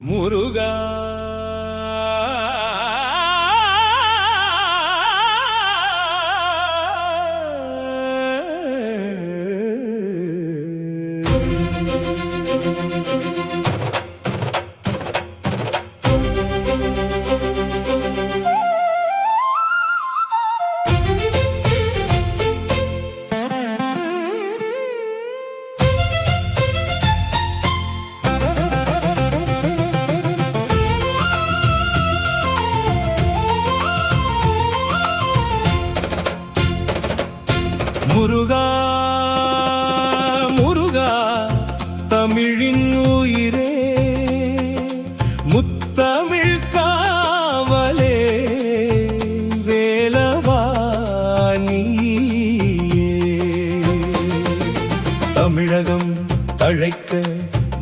முருகா முருகா முருகா தமிழின் உயிரே முத்தமிழ் காவலே வேலவா நீயே தமிழகம் தழைக்க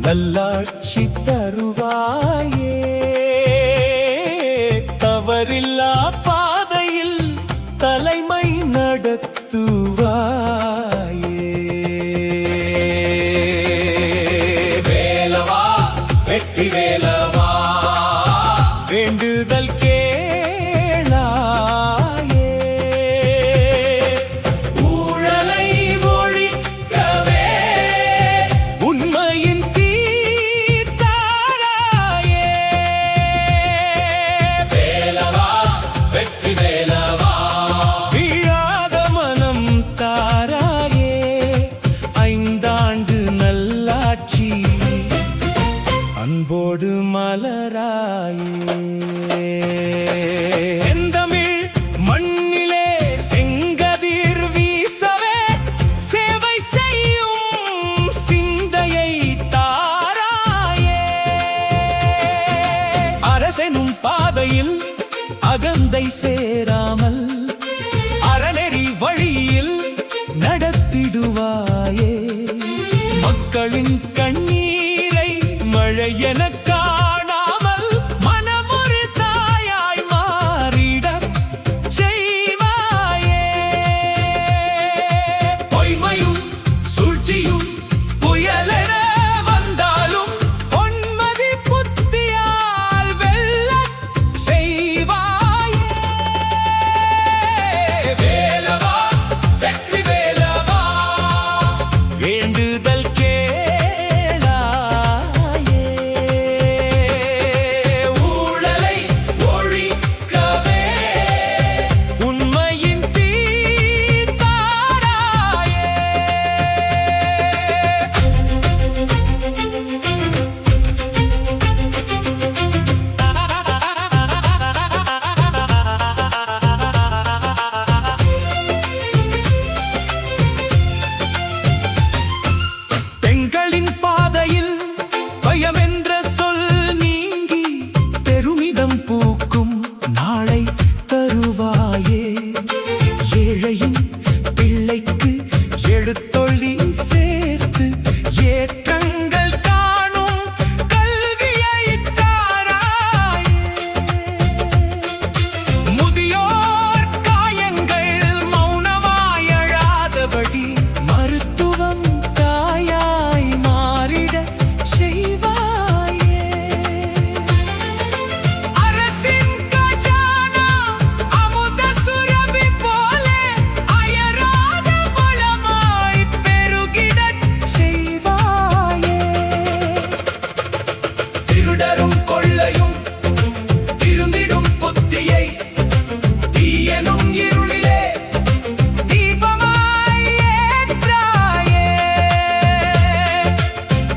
நல்லாட்சி தருவாயே தவறில்லா பாதையில் தலைமை நடத்துவாயே வேலவா வெற்றி வேலவா வேண்டுதல் கேளாயே ஊழலை ஒழிக்கவே உண்மையின் தீர்த்தாயே வேலவா வெற்றி வேலவா அன்போடு மலராயே செந்தமிழ் மண்ணிலே செங்கதிர் வீசவே சேவை செய்யும் சிந்தையை தாராயே அரசெனும் பாதையில் அகந்தை சேராமல் அறநெறி வழியில் நடத்திடுவாயே மக்களின் கண்ணீரை மழை என காணாமல் மனமொரு தாயாய் மாறிட செய்வாயே பொய்மையும் சூழ்ச்சியும் புயலென வந்தாலும் பொன்மதி புத்தியால் வெல்ல செய்வாயே வேலவா வெற்றி வேலவா வேண்டுதல் என்ற சொல் நீங்கி பெருமிதம் பூக்கும் நாளை தருவாயே ஏழையின் பிள்ளைக்கு எழுத்தொழி சேர்த்து ஏற்றங்கள் காணும் கல்வியை தாராயே முதியோர் காயங்கள் மௌனமாய் அழாதபடி மருத்துவம் தாயாய் மாறிட திருடரும் கொள்ளையும் திருந்திடும் புத்தியை தீயனும் இருளிலே தீபமாய் ஏற்றாயே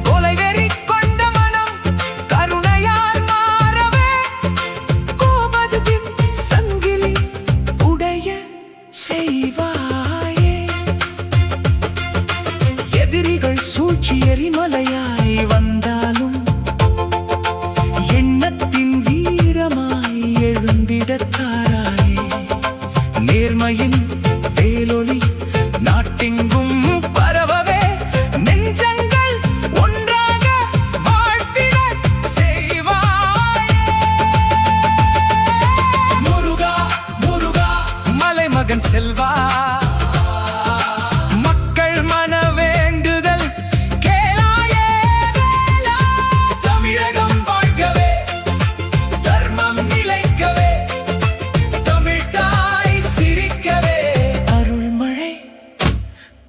கொலைவெறி கொண்ட மனம் கருணையால் மாறவே கோபத்தின் சங்கிலி உடைய செய்வாயே எதிரிகள் சூழ்ச்சி எரிமலையாய் வந்தாலும் எண்ணத்தில்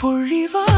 பொழிவா